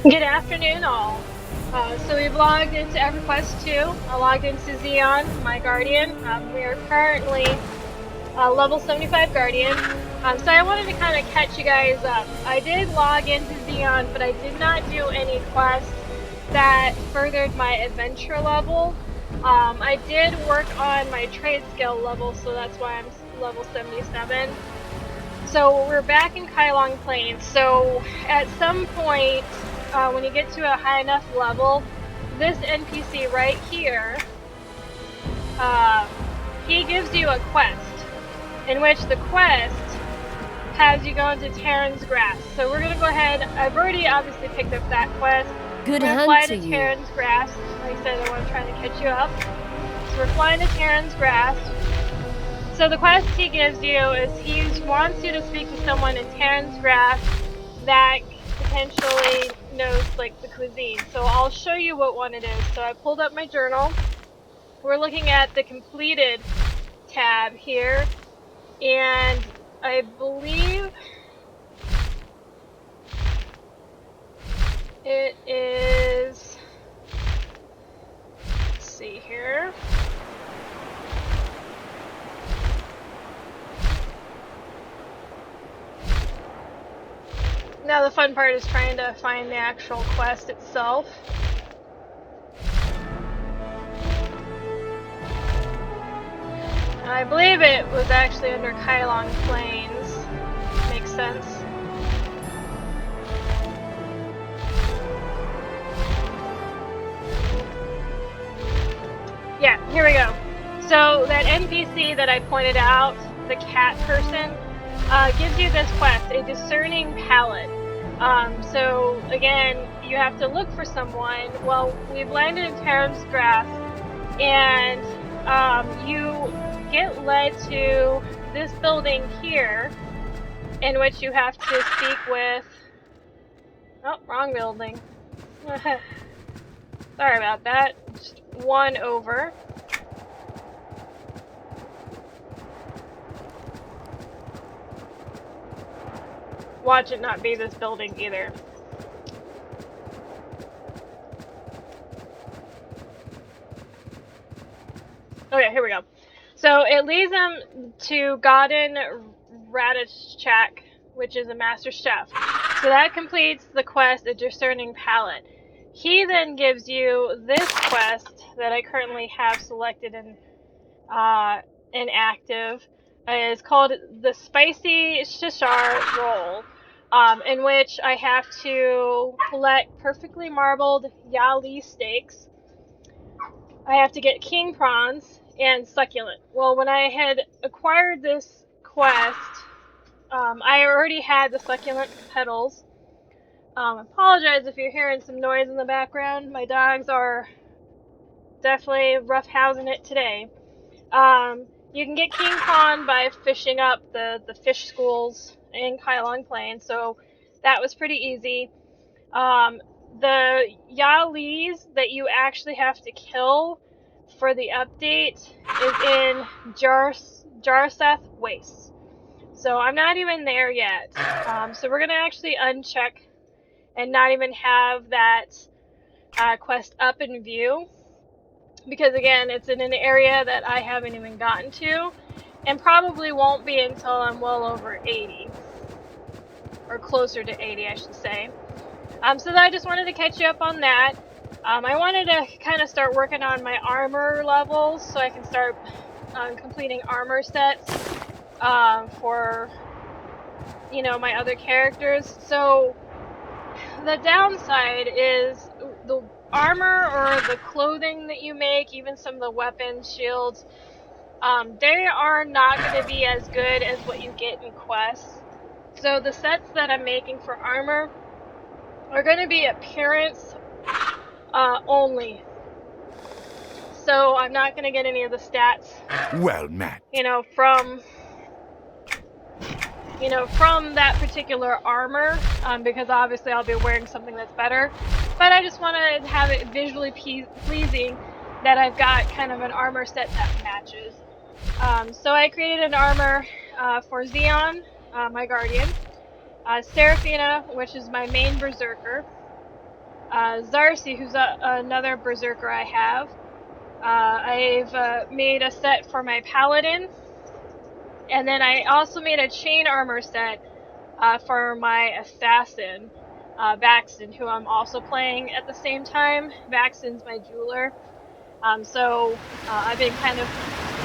Good afternoon, all. So we've logged into EverQuest II. I logged into Zionne, my guardian. We are currently level 75 guardian. So I wanted to kind of catch you guys up. I did log into Zionne, but I did not do any quests that furthered my adventure level. I did work on my trade skill level, so that's why I'm level 77. So we're back in Kylong Plains. So at some point, when you get to a high enough level, this NPC right here, he gives you a quest, in which the quest has you go into Terran's Grass. So we're gonna go ahead. I've already obviously picked up that quest. Good We're gonna hunt fly to to you. Terran's Grass. Like I said, I want to try to catch you up. So we're flying to Terran's Grass. So the quest he gives you is he wants you to speak to someone in Terran's Grass that potentially knows like the cuisine. So I'll show you what one it is. So I pulled up my journal. We're looking at the completed tab here, and I believe it is, let's see here. Now the fun part is trying to find the actual quest itself. And I believe it was actually under Kylong Plains. Makes sense. Yeah, here we go. So that NPC that I pointed out, the cat person, gives you this quest, a discerning palate. So again, you have to look for someone. Well, we've landed in Terran's Grass, and you get led to this building here, in which you have to speak with. Oh, wrong building. Sorry about that. Just one over. Watch it not be this building either. Okay, here we go. So it leads them to Godin Radichak, which is a master chef. So that completes the quest, A Discerning Palate. He then gives you this quest that I currently have selected and inactive. It's called the Spicy Shishar Roll, in which I have to collect perfectly marbled Yali steaks. I have to get king prawns and succulent. Well, when I had acquired this quest, I already had the succulent petals. Apologize if you're hearing some noise in the background. My dogs are definitely roughhousing it today. You can get king prawn by fishing up the fish schools in Kylong Plains, so that was pretty easy. The Yalis that you actually have to kill for the update is in Jarsath Wastes. So I'm not even there yet. So we're going to actually uncheck and not even have that quest up in view. Because again, it's in an area that I haven't even gotten to. And probably won't be until I'm well over 80. Or closer to 80, I should say. So I just wanted to catch you up on that. I wanted to kind of start working on my armor levels so I can start completing armor sets for, you know, my other characters. So the downside is the armor or the clothing that you make, even some of the weapons, shields, they are not going to be as good as what you get in quests. So the sets that I'm making for armor are going to be appearance only. So I'm not going to get any of the stats. Well met. From that particular armor, because obviously I'll be wearing something that's better. But I just want to have it visually pleasing that I've got kind of an armor set that matches. So I created an armor for Zionne, my guardian, Seraphina, which is my main berserker, Zarcy, who's another berserker I have. I've made a set for my paladin, and then I also made a chain armor set for my assassin, Baxton, who I'm also playing at the same time. Baxton's my jeweler. So I've been kind of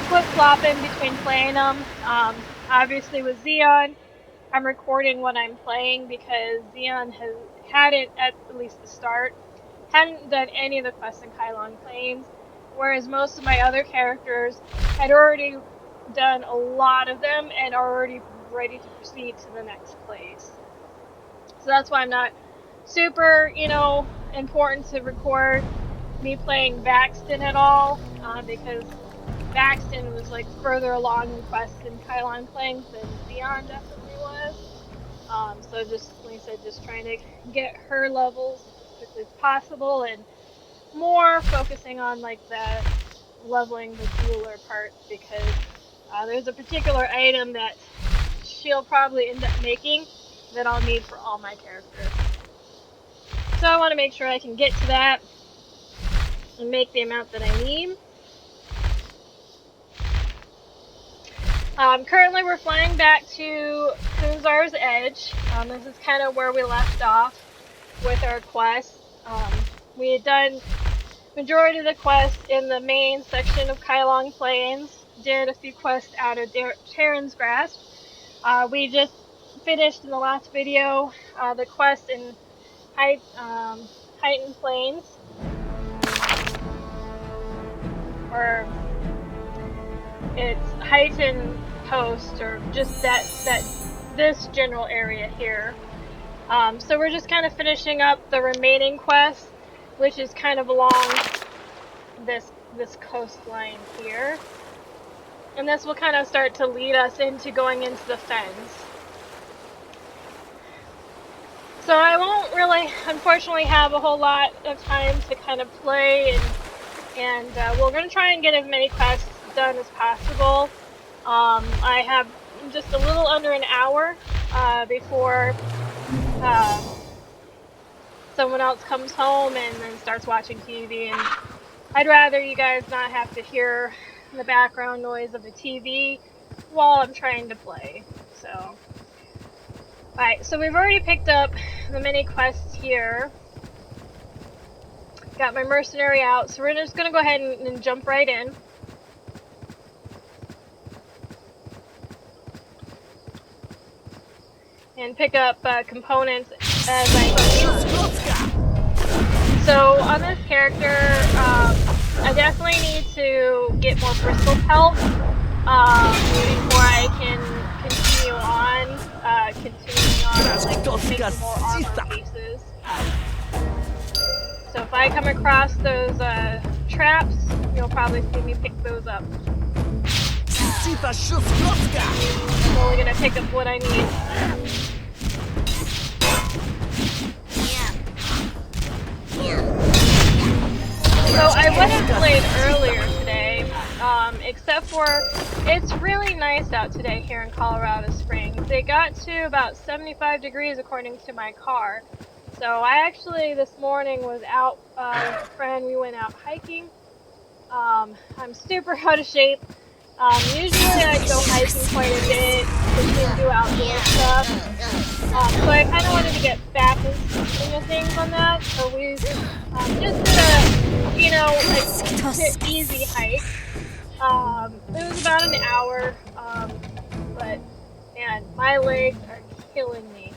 flip-flopping between playing them. Obviously with Zionne, I'm recording what I'm playing because Zionne hadn't, at least the start, hadn't done any of the quests in Kylong Plains, whereas most of my other characters had already done a lot of them and are already ready to proceed to the next place. So that's why I'm not super, important to record me playing Baxton at all, because Baxton was like further along in quests in Kylong Plains than Zionne definitely was. So just, like I said, just trying to get her levels as quickly as possible, and more focusing on like the leveling the jeweler part, because there's a particular item that she'll probably end up making that I'll need for all my characters. So I want to make sure I can get to that and make the amount that I need. Currently we're flying back to Kunzar's Edge. This is kind of where we left off with our quest. We had done majority of the quests in the main section of Kylong Plains, did a few quests out of Terran's Grasp. We just finished in the last video the quest in Heightened Plains, or it's Heightened Coast, or just this general area here. So we're just kind of finishing up the remaining quests, which is kind of along this coastline here. And this will kind of start to lead us into going into the fens. So I won't really, unfortunately, have a whole lot of time to kind of play, and we're going to try and get as many quests done as possible. I have just a little under an hour before someone else comes home and then starts watching TV, and I'd rather you guys not have to hear the background noise of the TV while I'm trying to play. So, alright, so we've already picked up the mini quests here. Got my mercenary out, so we're just gonna go ahead and jump right in. And pick up components as I need. So on this character, I definitely need to get more bristol pelt before I can continue on, like making more armor pieces. So if I come across those traps, you'll probably see me pick those up. I'm only gonna pick up what I need. So I went and played earlier today, except for it's really nice out today here in Colorado Springs. It got to about 75 degrees according to my car. So I actually this morning was out with a friend. We went out hiking. I'm super out of shape. Usually I go hiking quite a bit, and do outdoor stuff. So I kind of wanted to get back into things on that. So we just did a, easy hike. It was about an hour, but man, my legs are killing me.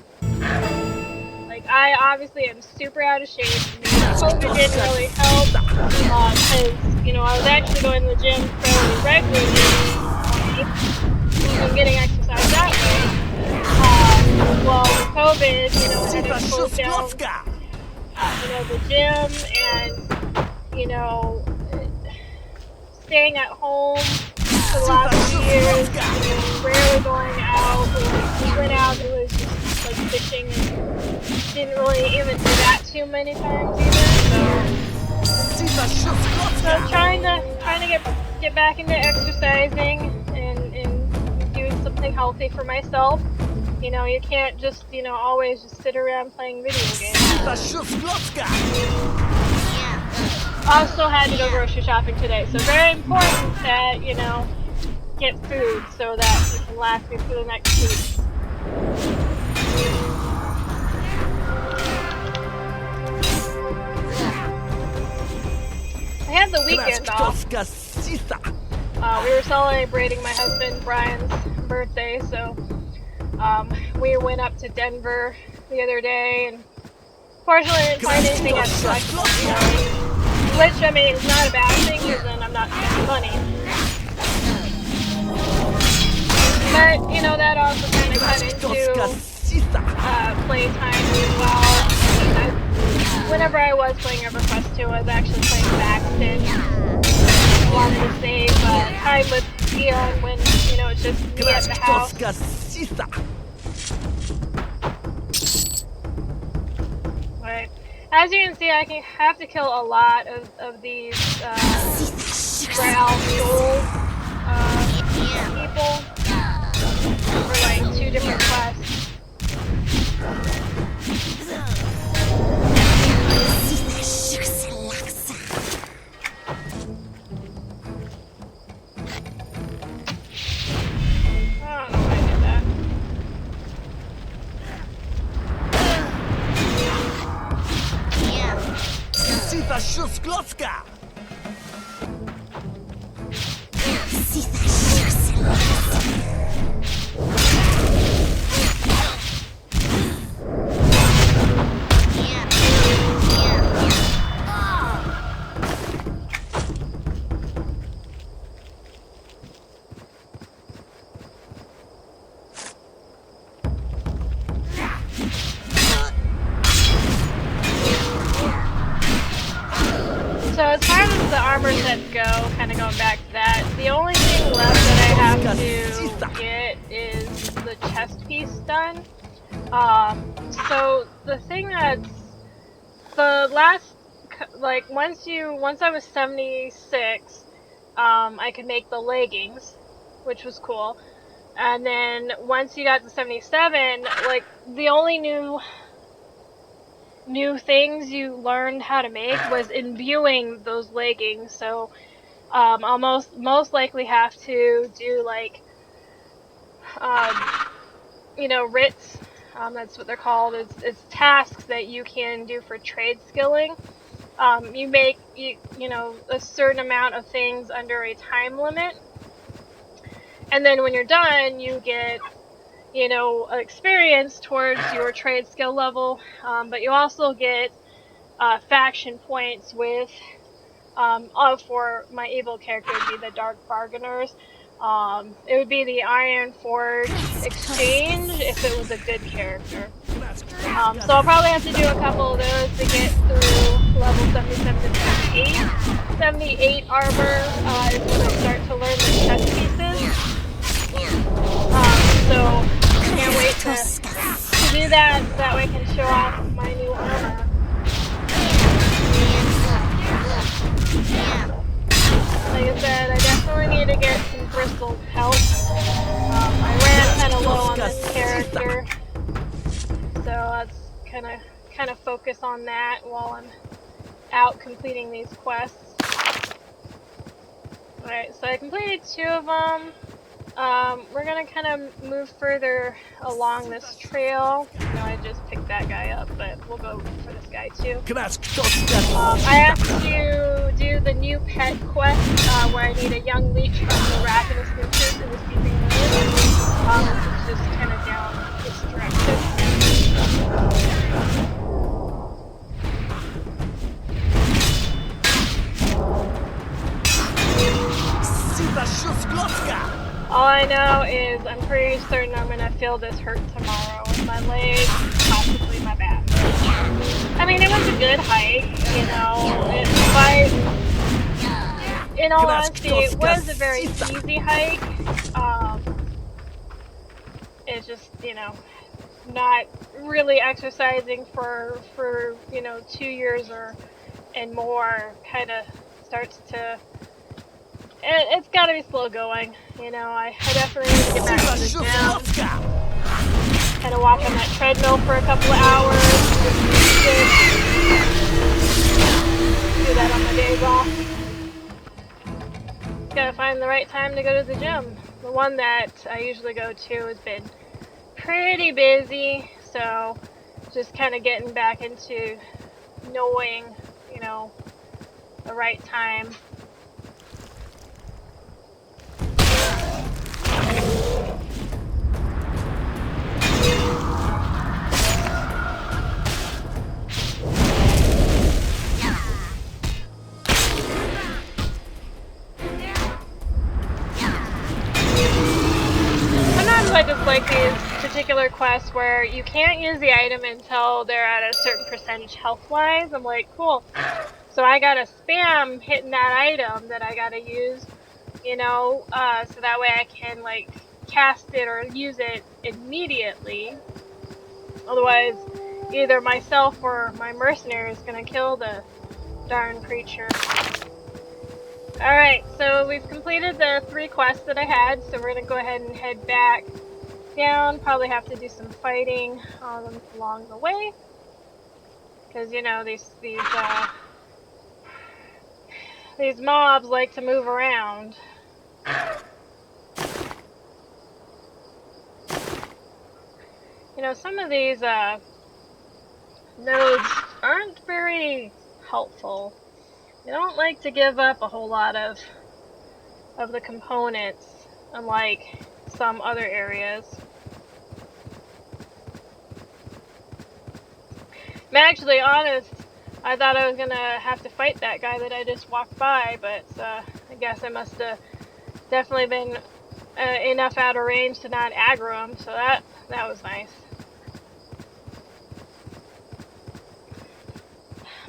Like, I obviously am super out of shape. COVID didn't really help, because, I was actually going to the gym fairly regularly, and getting exercise that way. Well, with COVID, it had closed down, the gym, and, staying at home for the last few years, rarely going out. When we went out, it was just like fishing, and didn't really even do that too many times either. So trying to get back into exercising and doing something healthy for myself. You know, you can't just, you know, always just sit around playing video games. Also had to go grocery shopping today, so very important that, you know, get food so that it can last me for the next week. I had the weekend off. We were celebrating my husband Brian's birthday, so we went up to Denver the other day, and fortunately I didn't find anything at the which, I mean, is not a bad thing, because then I'm not spending money. But, you know, that also kind of cut into playtime as well. I mean, whenever I was playing EverQuest II, I was actually playing backstitch. I wanted to save time with Zionne when, you know, it's just me at the house. Right. As you can see, I have to kill a lot of these brown soul people for like 2 different quests. I don't know why I did that. So as far as the armor sets go, kind of going back to that, the only thing left that I have to get is the chest piece done. So the thing that's the last, like once I was 76, I could make the leggings, which was cool. And then once you got to 77, like the only new things you learned how to make was imbuing those leggings. So I'll most likely have to do like you know, writs. That's what they're called. It's tasks that you can do for trade skilling. You make you know, a certain amount of things under a time limit, and then when you're done, you get, you know, experience towards your trade skill level, but you also get faction points with, for my evil character, it would be the Dark Bargainers. It would be the Iron Forge Exchange if it was a good character. So I'll probably have to do a couple of those to get through level 77 to 78. 78 armor is when I start to learn the chest pieces. So can't wait to do that, so that way I can show off my new armor. Like I said, I definitely need to get some bristled health. I ran kind of low on this character, so let's kind of focus on that while I'm out completing these quests. Alright, so I completed 2 of them. We're gonna kind of move further along this trail. I know I just picked that guy up, but we'll go for this guy too. I have to do the new pet quest, where I need a young leech from the ravenous creatures in the Steeping Road. Which is just kind of down this direction. All I know is I'm pretty certain I'm gonna feel this hurt tomorrow with my leg, possibly my back. I mean, it was a good hike, you know. In all honesty, it was a very easy hike. It's just, you know, not really exercising for you know, 2 years and more kind of starts to. It's gotta be slow going, you know. I definitely need to get back to this down. kind of walk on that treadmill for a couple of hours. Do that on my days off. Gotta find the right time to go to the gym. The one that I usually go to has been pretty busy, so just kind of getting back into knowing, you know, the right time. Sometimes I just like these particular quests where you can't use the item until they're at a certain percentage health-wise. I'm like, cool. So I gotta spam hitting that item that I gotta use, you know, so that way I can, like, cast it or use it immediately. Otherwise, either myself or my mercenary is gonna kill the darn creature. Alright, so we've completed the 3 quests that I had, so we're gonna go ahead and head back down. Probably have to do some fighting along the way. Because, you know, these mobs like to move around. You know, some of these nodes aren't very helpful. They don't like to give up a whole lot of the components, unlike some other areas. I'm actually honest, I thought I was gonna have to fight that guy that I just walked by, but I guess I must have definitely been enough out of range to not aggro him, so that was nice.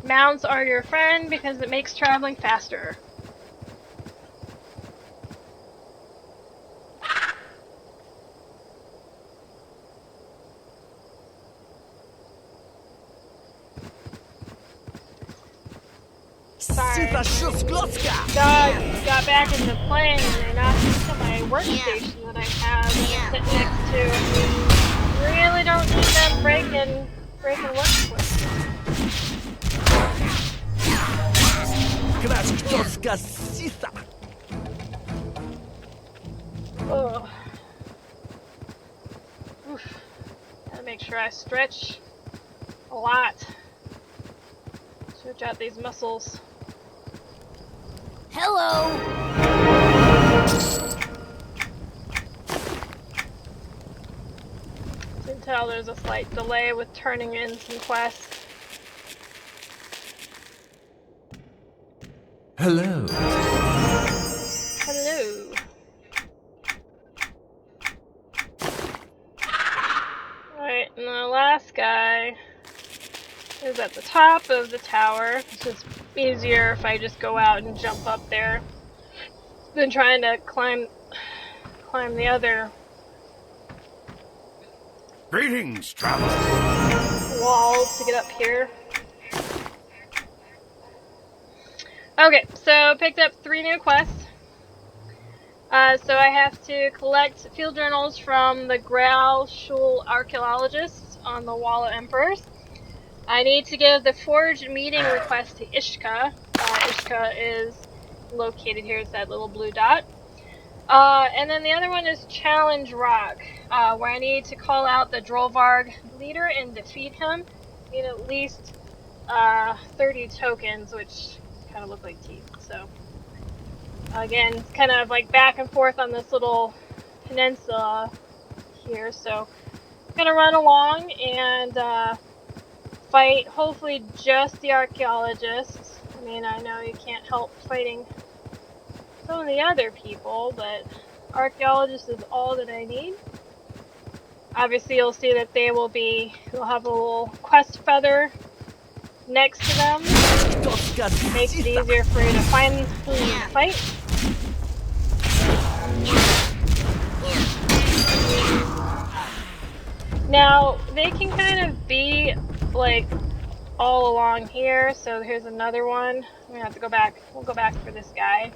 Mounts are your friend because it makes traveling faster. Sorry. Got back into playing and they knocked into my workstation that I have and sit next to. Really don't need them breaking workspace. Oh. Oof. Gotta make sure I stretch a lot. Stretch out these muscles. Hello! You can tell there's a slight delay with turning in some quests. Hello. Hello. Alright, and the last guy is at the top of the tower. It's just easier if I just go out and jump up there than trying to climb the other Greetings, traveler. walls to get up here. Okay, so picked up 3 new quests. So I have to collect field journals from the Graal Shul archaeologists on the Wall of Emperors. I need to give the forged meeting request to Ishka. Ishka is located here, it's that little blue dot. And then the other one is Challenge Rock, where I need to call out the Drollvarg leader and defeat him. I need at least 30 tokens, which kind of look like teeth. So again, it's kind of like back and forth on this little peninsula here. So I'm gonna run along and fight hopefully just the archaeologists. I mean, I know you can't help fighting some of the other people, but archaeologists is all that I need. Obviously you'll see that they'll have a little quest feather next to them. Makes it easier for you to find who you fight. Now, they can kind of be like all along here, so here's another one. I'm gonna have to go back. We'll go back for this guy.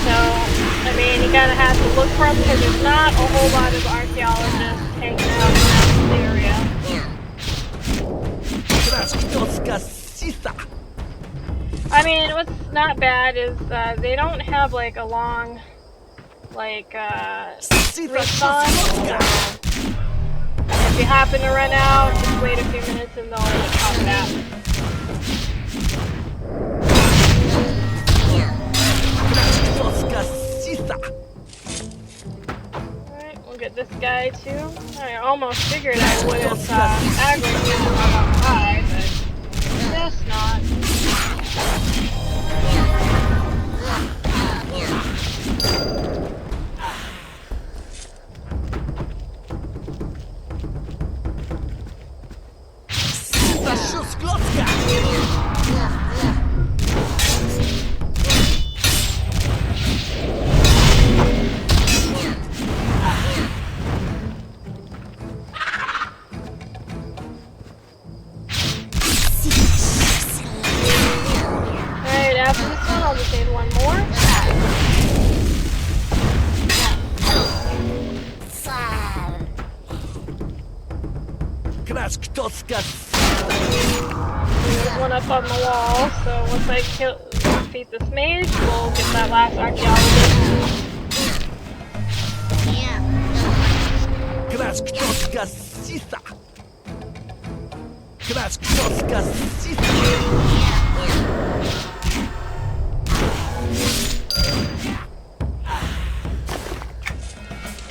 So, I mean, you gotta have to look for them because there's not a whole lot of archaeologists hanging out in the area. I mean, what's not bad is they don't have like a long, like, respawn. If you happen to run out, just wait a few minutes and they'll pop back. Alright, we'll get this guy too. I almost figured I would have aggroed him on high, but guess not. Alright, after this one, I'll just need one more. There's one up on the wall, so once I defeat this mage, we'll get that last archaeologist.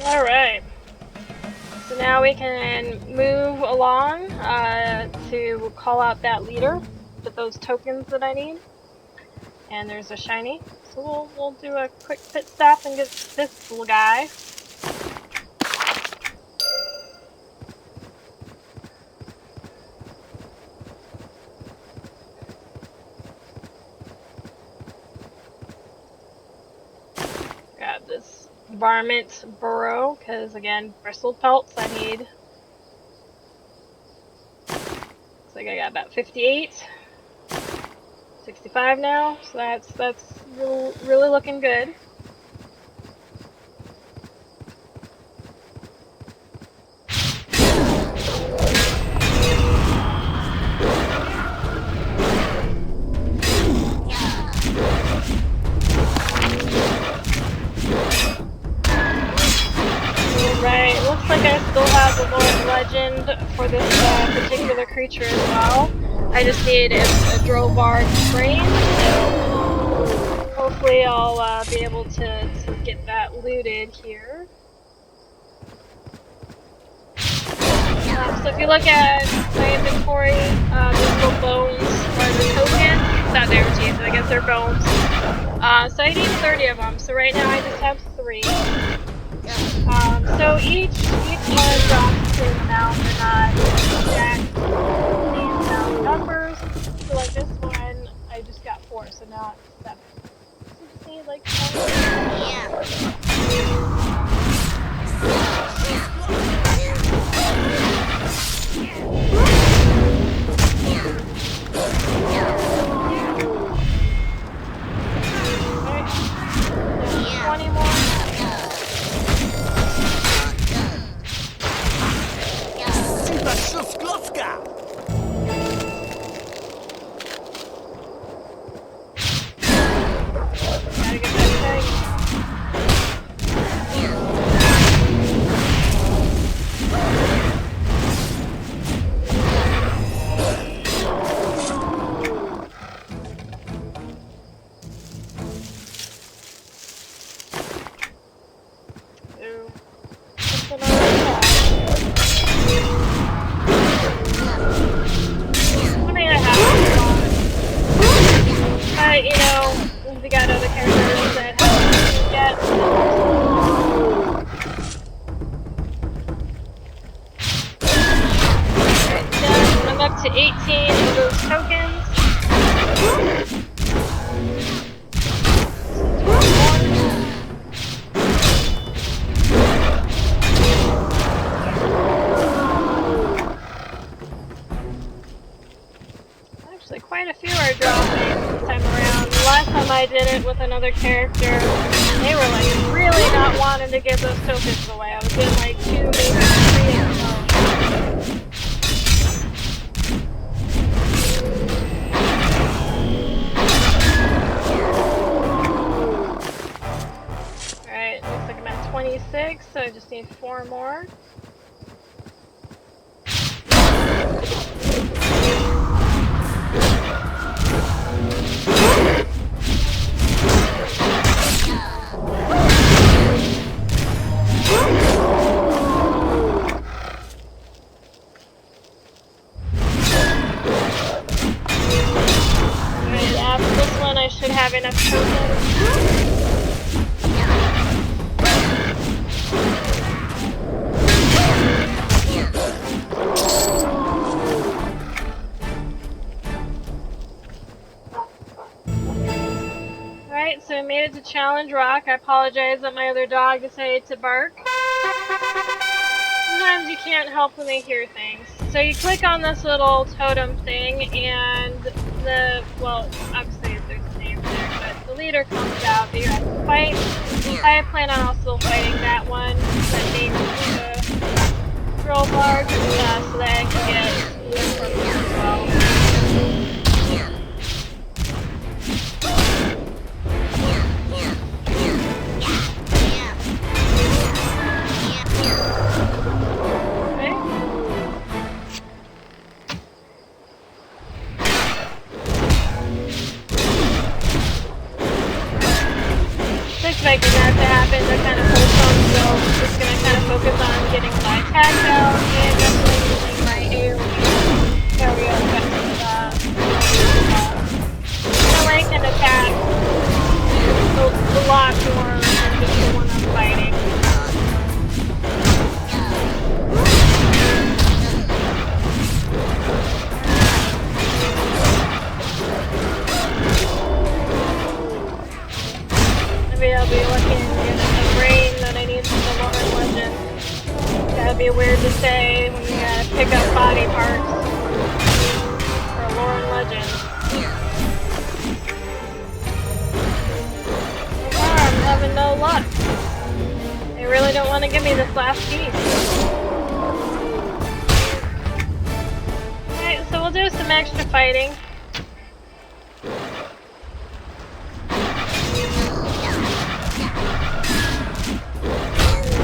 Alright. So now we can move along to call out that leader with those tokens that I need. And there's a shiny. So we'll do a quick pit stop and get this little guy. Grab this varmint burrow, because again, bristled pelts I need. Looks like I got about 58. 65 now, so that's really looking good. Alright, looks like I still have the Lord Legend for this particular creature as well. I just need a Drovard brain, so hopefully I'll be able to get that looted here. So if you look at my inventory, these little bones are the tokens. Not their teeth, I guess they're bones. So I need 30 of them, so right now I just have 3. So each one drops the same amount, they're not exact numbers. So like this one, I just got 4, so now it's 7. So just need like 20. Alright. 20 more. Gotta get that thing. You know, we got other characters that have get. Alright, done. I'm up to 18 of those tokens. Actually, quite a few are dropping this time around. The last time I did it with another character, to get those tokens away. I was getting like 2, maybe 3 at the most. Alright, looks like I'm at 26, so I just need 4 more. Alright, after this one I should have enough tokens. Alright, so we made it to Challenge Rock. I apologize that my other dog decided to bark. Sometimes you can't help when they hear things. So you click on this little totem thing and well, obviously there's a name there, but the leader comes out that you have to fight. I plan on also fighting that one that needs the scroll bar so that I can get the purple as well. Expecting that to happen, they're kind of wholesome, so I'm just going to kind of focus on getting my attacks out and definitely using my area melee can attack a lot more than just the one I'm fighting. Maybe I'll be looking at the brain that I need from the Lauren Legend. That'd be weird to say when you gotta pick up body parts for a Lauren Legend. So far, I'm having no luck. They really don't want to give me this last piece. Alright, so we'll do some extra fighting.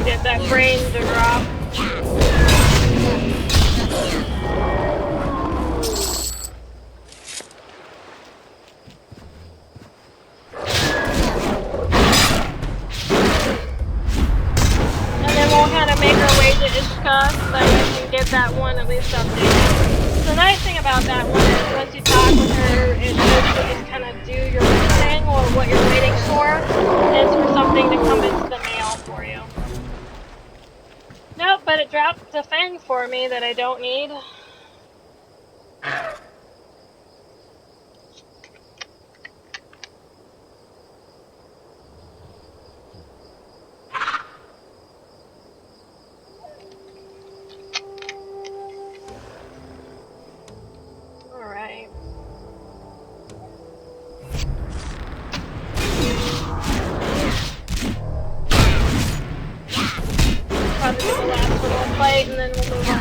Get that brain to drop. And then we'll kind of make our way to Ishka so that we can get that one at least updated. The nice thing about that one is once you talk with her, it should just kind of do your thing or what you're waiting for is for something to come into the mail for you. Nope, but it dropped a fang for me that I don't need. Alright. Probably do the last little fight and then we'll move on.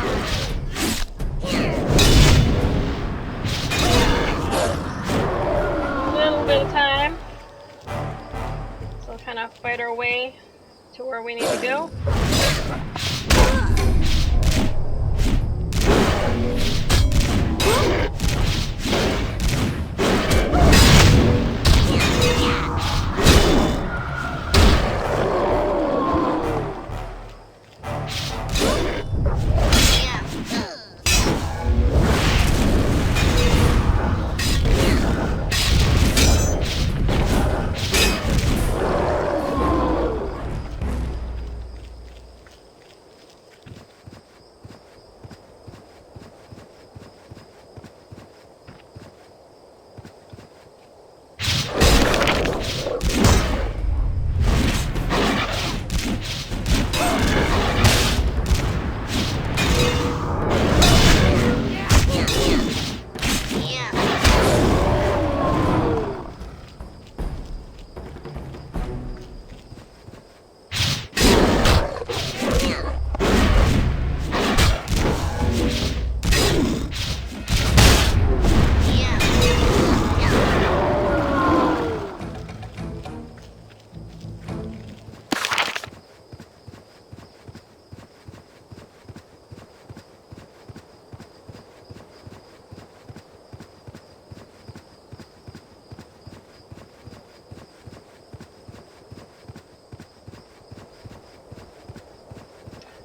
A little bit of time. So we'll kind of fight our way to where we need to go.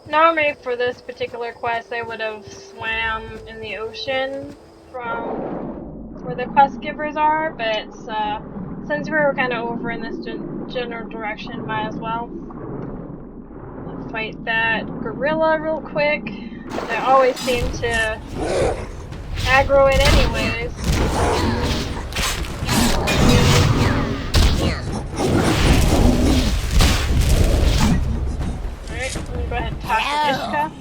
Normally for this particular quest I would have swam in the ocean from where the quest givers are, but since we were kind of over in this general direction, might as well fight that gorilla real quick. They always seem to aggro it anyways. Alright, let me go ahead and talk to Ishka.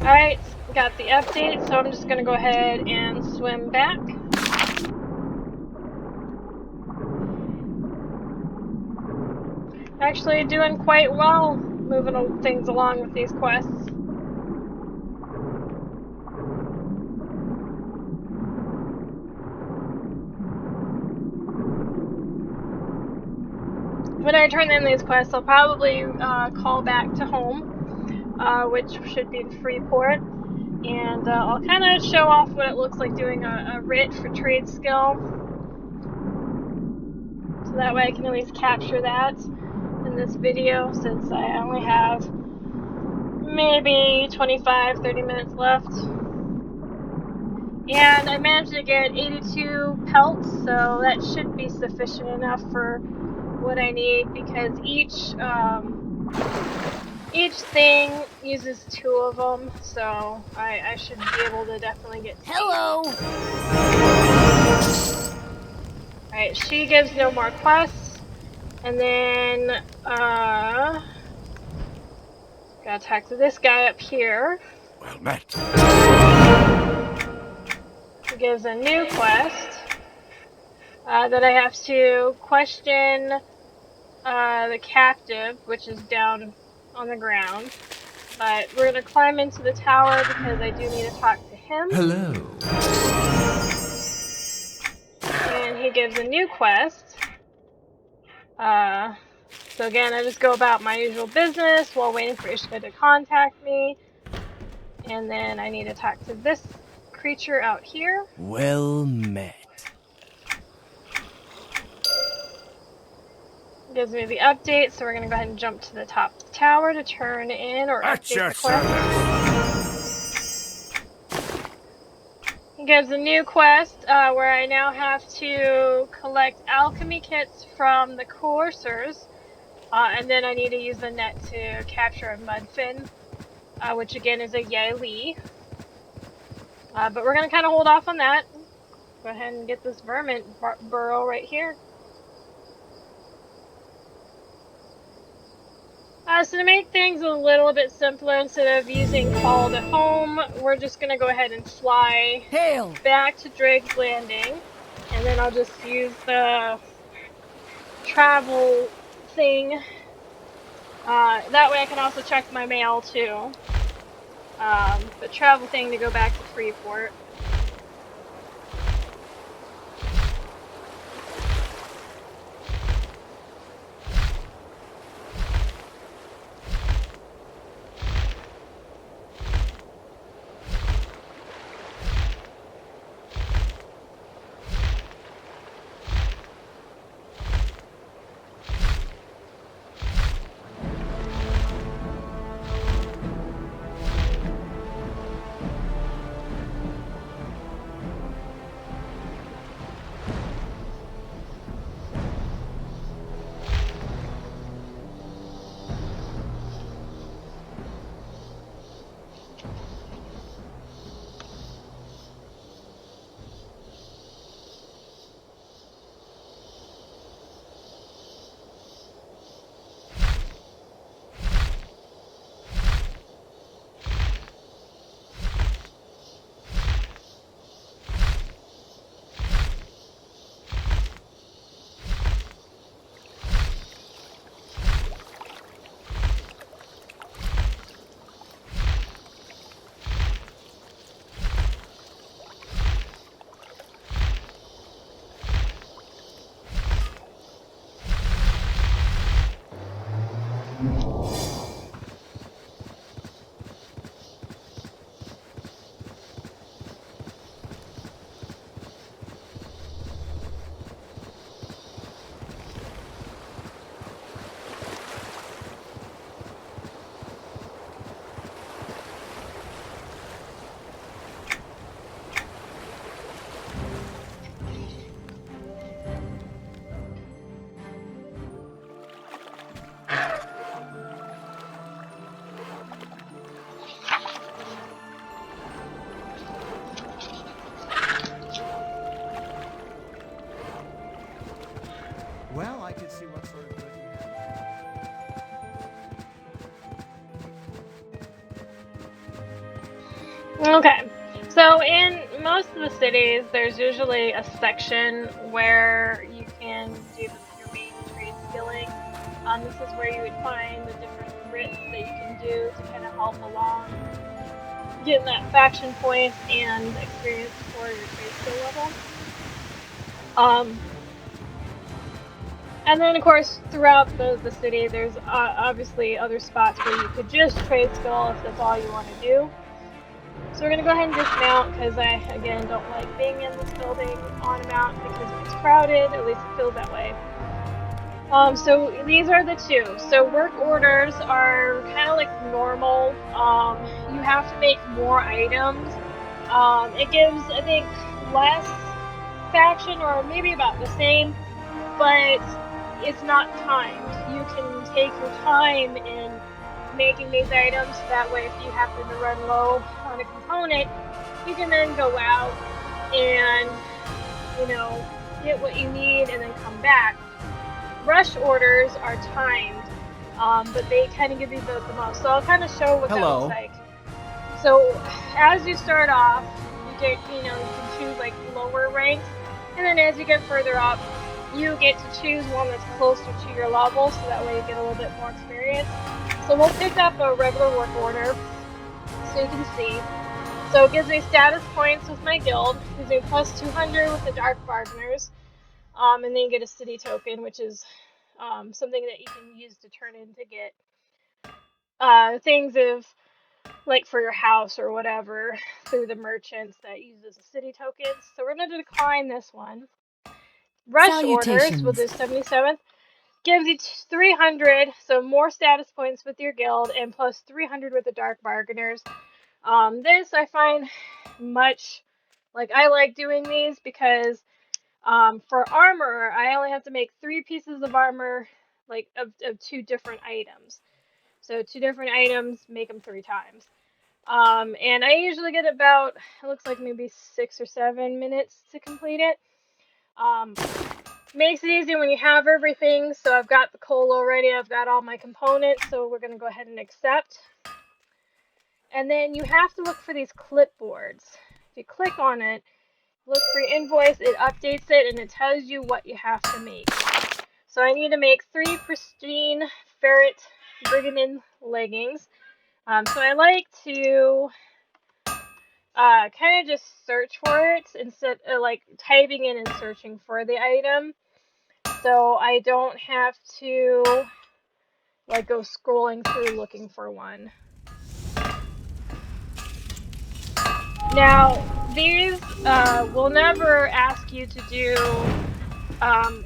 Alright, got the update, so I'm just gonna go ahead and swim back. Actually doing quite well, moving things along with these quests. When I turn in these quests, I'll probably call back to home, which should be in Freeport, and I'll kind of show off what it looks like doing a writ for trade skill, so that way I can at least capture that in this video, since I only have maybe 25-30 minutes left. And I managed to get 82 pelts, so that should be sufficient enough for what I need, because each thing uses 2 of them, so I should be able to definitely get speed. Hello! Alright, she gives no more quests, and then gotta talk to this guy up here. Well met. He gives a new quest that I have to question the captive, which is down on the ground. But we're gonna climb into the tower because I do need to talk to him. Hello. And he gives a new quest. So again, I just go about my usual business while waiting for Ishka to contact me. And then I need to talk to this creature out here. Well met. Gives me the update, so we're gonna go ahead and jump to the top of the tower to turn in or At update your the quest. service. He gives a new quest where I now have to collect alchemy kits from the coursers, and then I need to use the net to capture a mudfin, which again is a Yali. But we're gonna kind of hold off on that. Go ahead and get this vermin burrow right here. So to make things a little bit simpler, instead of using call to home, we're just going to go ahead and fly back to Drake's Landing, and then I'll just use the travel thing. That way I can also check my mail too. But travel thing to go back to Freeport. Okay, so in most of the cities, there's usually a section where you can do your main trade skilling. This is where you would find the different writs that you can do to kind of help along getting that faction points and experience for your trade skill level. And then, of course, throughout the city, there's obviously other spots where you could just trade skill if that's all you want to do. So we're going to go ahead and dismount because I, again, don't like being in this building on a mount because it gets crowded, at least it feels that way. So these are the two. So work orders are kind of like normal. You have to make more items. It gives, I think, less faction or maybe about the same, but it's not timed. You can take your time in making these items. That way, if you happen to run low on a component, you can then go out and, get what you need and then come back. Rush orders are timed, but they kind of give you the most. So I'll kind of show what that looks like. So as you start off, you get, you can choose like lower ranks, and then as you get further up, you get to choose one that's closer to your level, so that way you get a little bit more experience. So we'll pick up a regular work order, so you can see. So it gives me status points with my guild, gives me plus 200 with the Dark Bargainers, and then you get a city token, which is something that you can use to turn in to get things of, like for your house or whatever, through the merchants that uses the city tokens. So we're going to decline this one. Rush orders, we'll do 77th. Gives you 300, so more status points with your guild, and plus 300 with the Dark Bargainers. This I find much, I like doing these because for armor, I only have to make 3 pieces of armor, of 2 different items. So 2 different items, make them 3 times. And I usually get about, it looks like maybe 6 or 7 minutes to complete it. Makes it easy when you have everything. So I've got the coal already, I've got all my components, so we're going to go ahead and accept. And then you have to look for these clipboards. If you click on it, look for your invoice, it updates it, and it tells you what you have to make. So I need to make 3 pristine ferret brigandine leggings. So I like to kind of just search for it instead of typing in and searching for the item. So I don't have to go scrolling through looking for one. Now, these will never ask you to do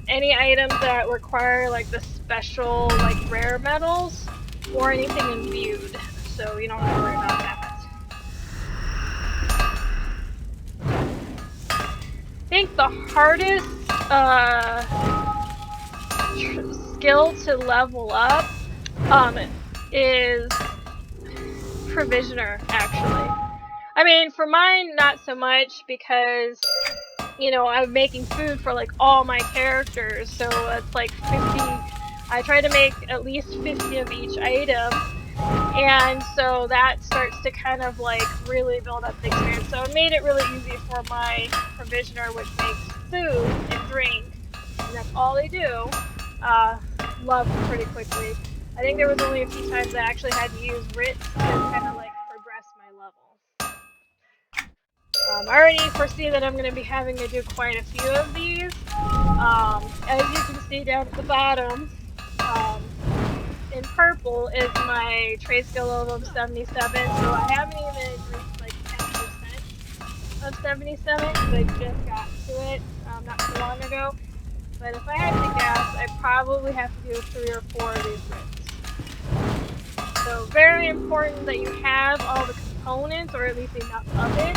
any items that require the special rare metals or anything imbued, so you don't have to worry about that. I think the hardest skill to level up is Provisioner, actually. I mean, for mine, not so much, because I'm making food for all my characters, so it's 50. I try to make at least 50 of each item, and so that starts to kind of really build up the experience. So it made it really easy for my Provisioner, which makes food and drink, and that's all they do, love pretty quickly. I think there was only a few times I actually had to use writs to kind of progress my level. I already foresee that I'm going to be having to do quite a few of these. As you can see down at the bottom, in purple is my trade skill level of 77, so I haven't even reached 10% of 77 because I just got to it not too long ago. But if I had to guess, I probably have to do 3 or 4 of these writs. So very important that you have all the components, or at least enough of it,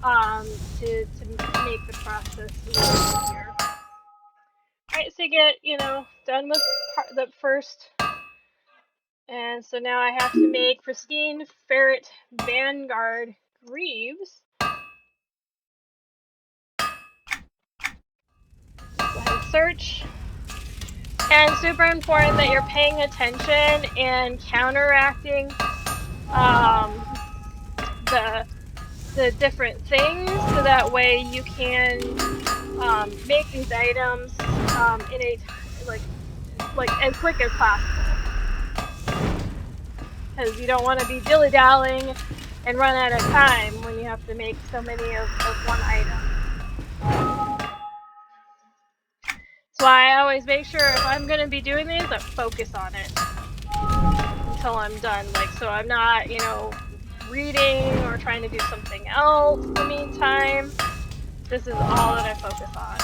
to make the process a little easier. Alright, so you get, done with the first. And so now I have to make pristine ferret vanguard greaves. Go ahead and search. And super important that you're paying attention and counteracting the the different things, so that way you can make these items in a like as quick as possible, because you don't want to be dilly-dallying and run out of time when you have to make so many of one item. That's why I always make sure if I'm going to be doing these, I focus on it until I'm done. Like, so I'm not, you know, reading or trying to do something else in the meantime. This is all that I focus on.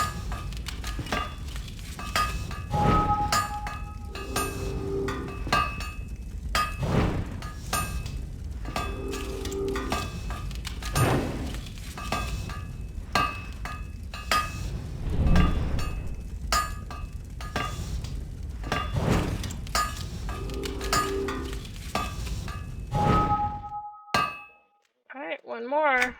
Alright, one more.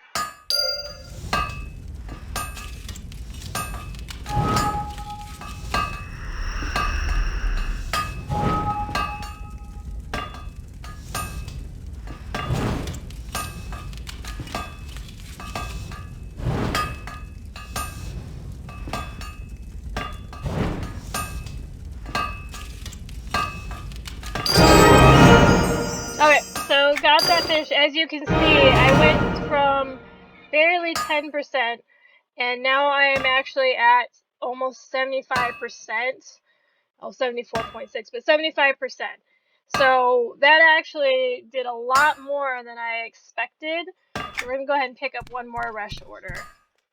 Okay, so got that finished. As you can see, I went from barely 10%, and now I am actually at almost 75%. Oh, 74.6, but 75%. So that actually did a lot more than I expected. So we're going to go ahead and pick up one more rush order.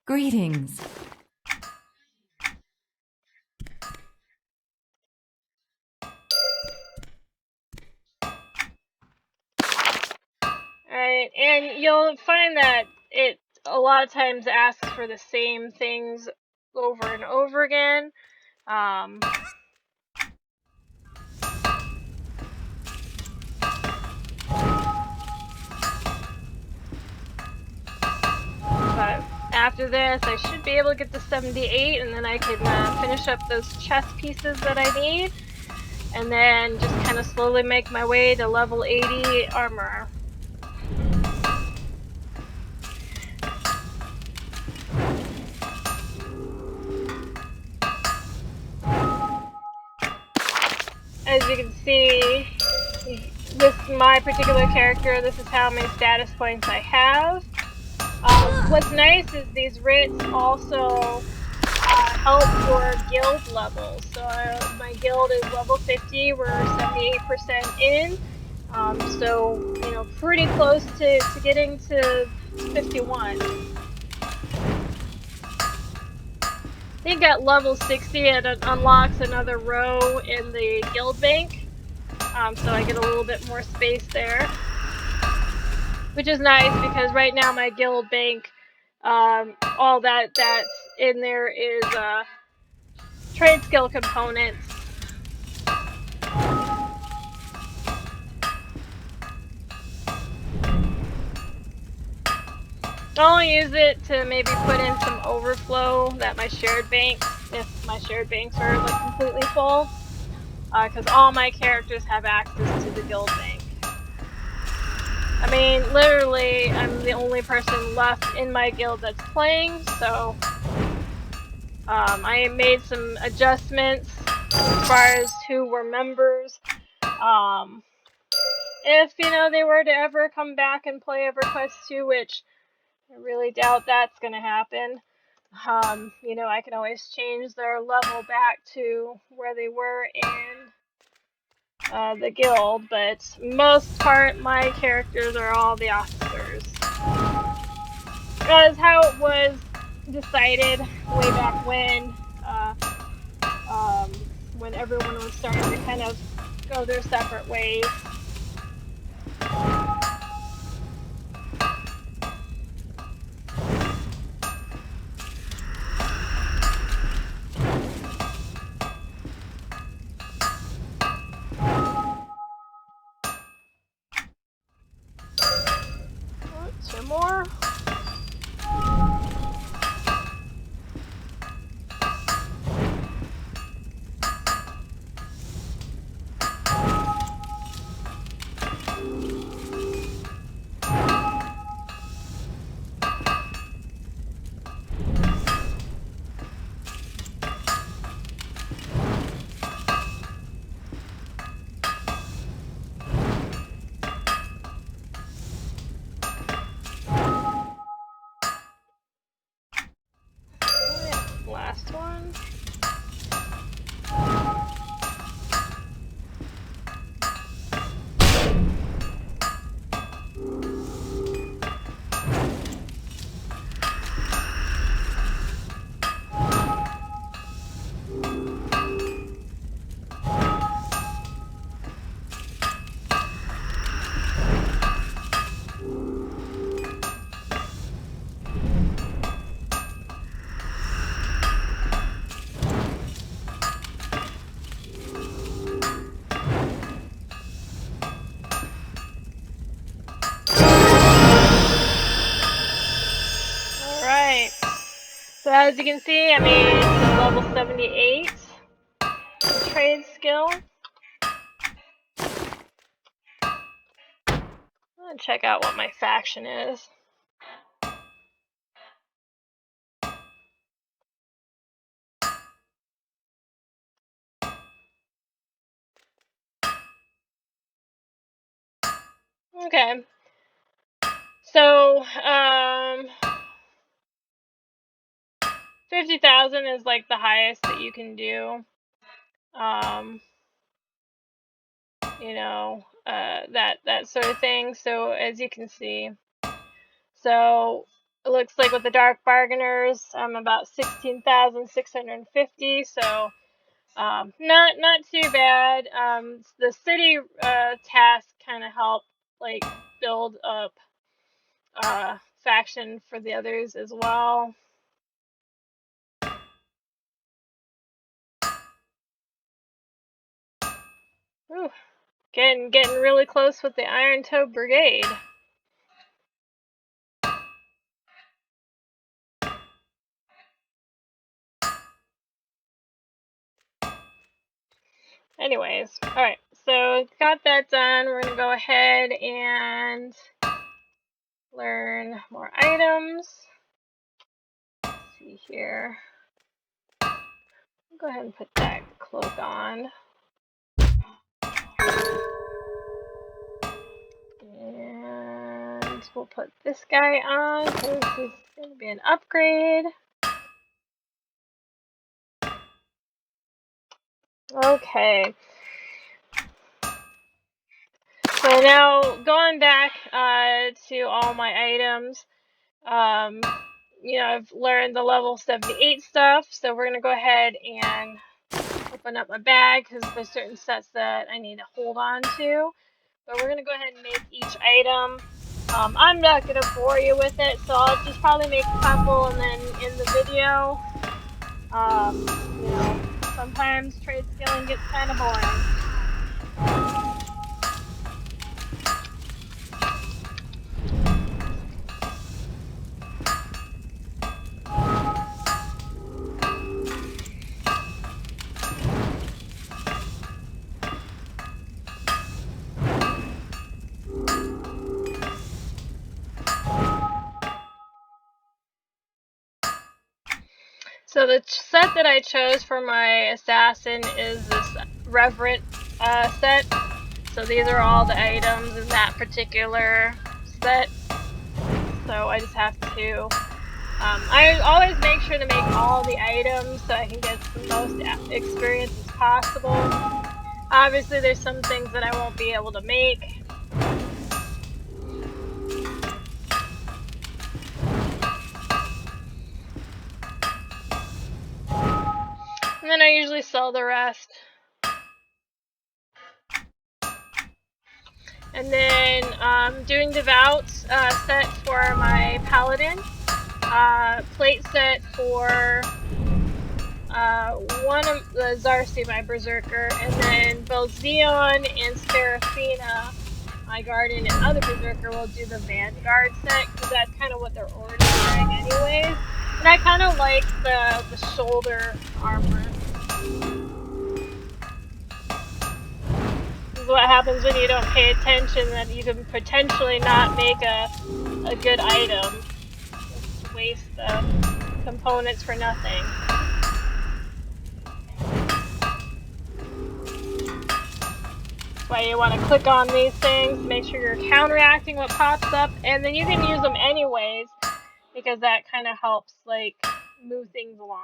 Greetings. Alright, and you'll find that it a lot of times asks for the same things over and over again. But after this, I should be able to get to 78, and then I can finish up those chest pieces that I need, and then just kind of slowly make my way to level 80 armor. As you can see, my particular character, this is how many status points I have. What's nice is these writs also help your guild levels. So my guild is level 50, we're 78% in. So, you know, pretty close to getting to 51. I think at level 60 it unlocks another row in the guild bank. So I get a little bit more space there, which is nice because right now my guild bank, all that's in there is trade skill components. I'll only use it to maybe put in some overflow that my shared banks, if my shared banks are like completely full, because all my characters have access to the guild bank. I mean, literally, I'm the only person left in my guild that's playing, so I made some adjustments as far as who were members. If, you know, they were to ever come back and play EverQuest II, which I really doubt that's going to happen, you know, I can always change their level back to where they were in the guild, but most part my characters are all the officers. That is how it was decided way back when everyone was starting to kind of go their separate ways. Oh, two more. So as you can see, I made some level 78 trade skill. I'm gonna check out what my faction is. Okay. So, 50,000 is like the highest that you can do. You know, that sort of thing. So as you can see, so it looks like with the Dark Bargainers, I'm about 16,650. So not too bad. The city tasks kind of help like build up faction for the others as well. Ooh, getting really close with the Iron Toe Brigade. Anyways, alright, so got that done. We're going to go ahead and learn more items. Let's see here. I'll go ahead and put that cloak on. And we'll put this guy on because he's going to be an upgrade. Okay. So now going back to all my items, you know, I've learned the level 78 stuff, so we're going to go ahead and open up my bag because there's certain sets that I need to hold on to. But we're going to go ahead and make each item. I'm not going to bore you with it, so I'll just probably make a couple and then end the video. You know, sometimes trade skilling gets kind of boring. So the set that I chose for my assassin is this Reverent set. So these are all the items in that particular set. So I just have to, I always make sure to make all the items so I can get the most experience as possible. Obviously there's some things that I won't be able to make. And then I usually sell the rest. And then doing Devout set for my Paladin. Plate set for one of the Zarsi, my Berserker, and then both Zionne and Seraphina, my Guardian, and other Berserker will do the Vanguard set, because that's kind of what they're already wearing anyways. And I kind of like the shoulder armor. This is what happens when you don't pay attention, that you can potentially not make a good item. Just waste the components for nothing. That's why you want to click on these things, make sure you're counteracting what pops up, and then you can use them anyways, because that kind of helps like move things along.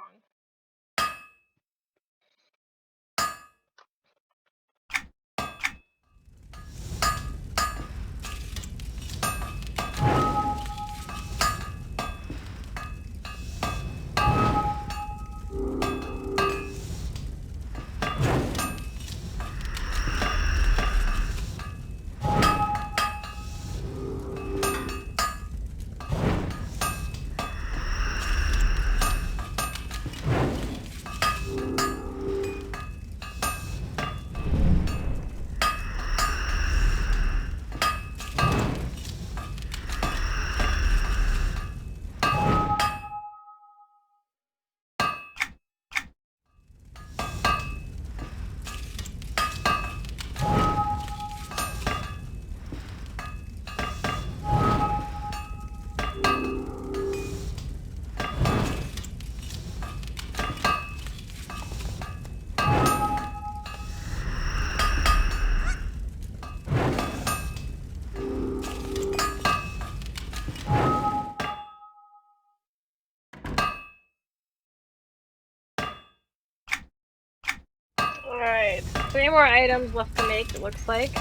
Alright, 3 more items left to make, it looks like.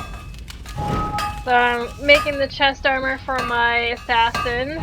So I'm making the chest armor for my assassin.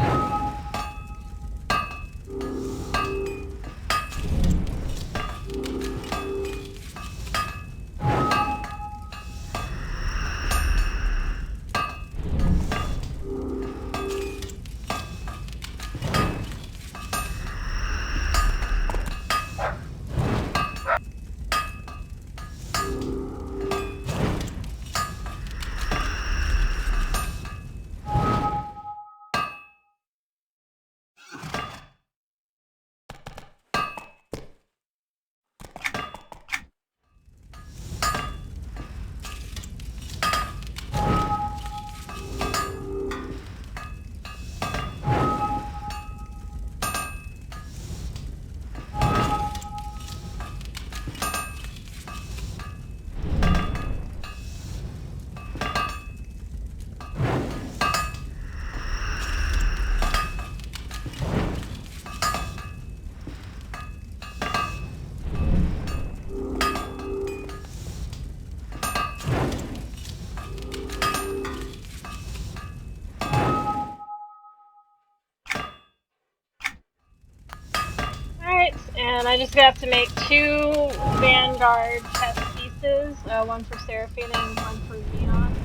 And I just have to make 2 Vanguard chest pieces, one for Seraphina and one for Zionne.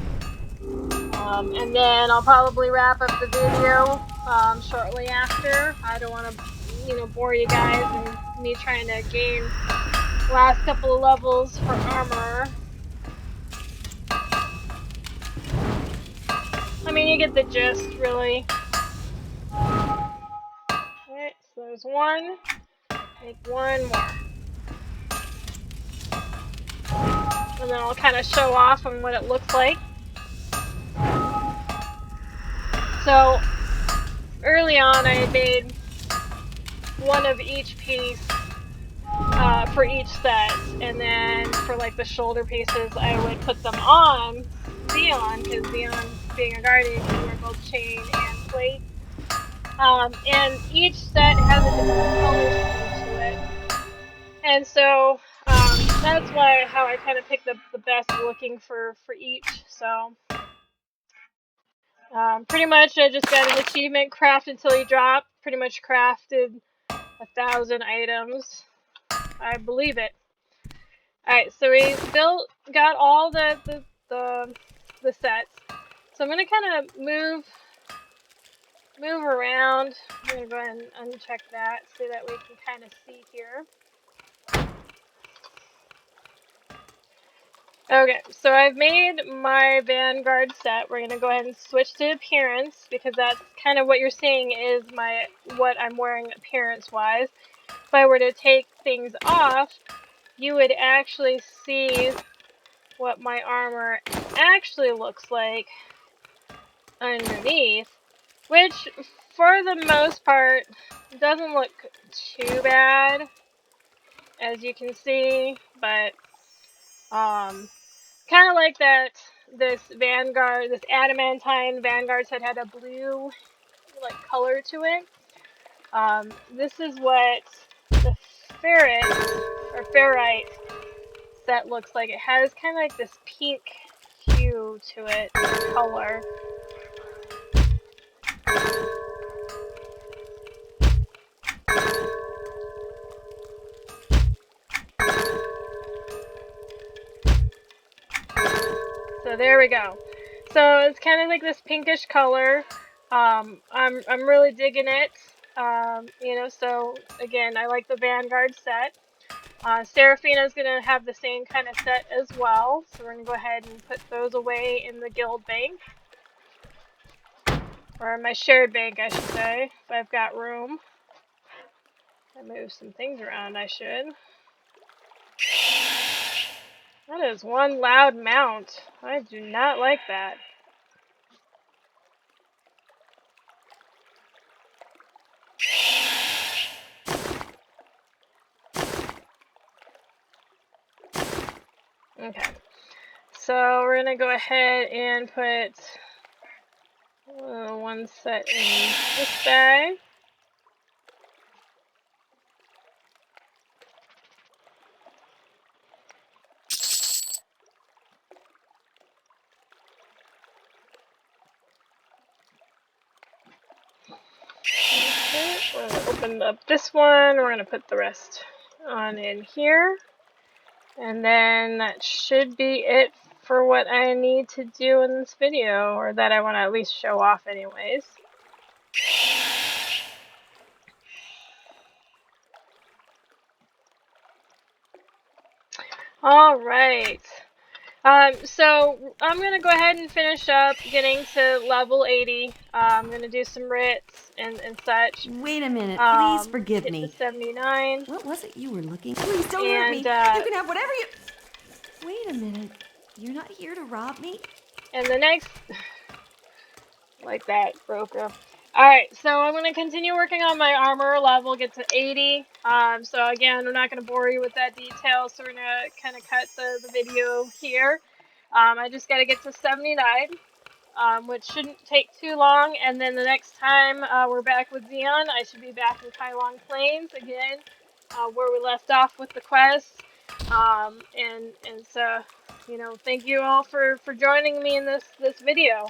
And then I'll probably wrap up the video shortly after. I don't want to, bore you guys and me trying to gain last couple of levels for armor. I mean, you get the gist, really. Alright, so there's one. Make 1 more. And then I'll kind of show off on what it looks like. So, early on I made 1 of each piece for each set, and then for like the shoulder pieces I would put them on Zionne, because Zionne, being a guardian, can wear both chain and plate. And each set has a different color scheme to it. And so that's how I kind of pick the best looking for each. So pretty much I just got an achievement, craft until you drop. Pretty much crafted 1,000 items. I believe it. Alright, so we got all the sets. So I'm gonna kind of move around. I'm gonna go ahead and uncheck that so that we can kind of see here. Okay, so I've made my Vanguard set. We're gonna go ahead and switch to appearance, because that's kind of what you're seeing is what I'm wearing appearance-wise. If I were to take things off, you would actually see what my armor actually looks like underneath, which for the most part doesn't look too bad, as you can see, but kind of like that this adamantine Vanguard set had a blue like color to it. This is what the ferrite set looks like. It has kind of like this pink hue to it, color. So there we go. So it's kind of like this pinkish color. I'm really digging it. So again, I like the Vanguard set. Seraphina's gonna have the same kind of set as well. So we're gonna go ahead and put those away in the guild bank. Or my shared bank, I should say, if I've got room. I move some things around, I should. That is one loud mount. I do not like that. Okay. So we're gonna go ahead and put 1 set in this bag. we're going to open up this one. We're going to put the rest on in here. And then that should be it for what I need to do in this video, or that I want to at least show off anyways. Alright, so I'm going to go ahead and finish up getting to level 80. I'm going to do some writs and such. Wait a minute, please forgive get me. to 79. What was it you were looking? Please don't hurt me. You can have whatever you... Wait a minute, you're not here to rob me? And the next... like that, broker. Alright, so I'm going to continue working on my armor level, get to 80. So again, I'm not going to bore you with that detail, so we're going to kind of cut the video here. I just got to get to 79, which shouldn't take too long, and then the next time we're back with Zionne, I should be back in Kylong Plains again, where we left off with the quest. And so, you know, thank you all for joining me in this video.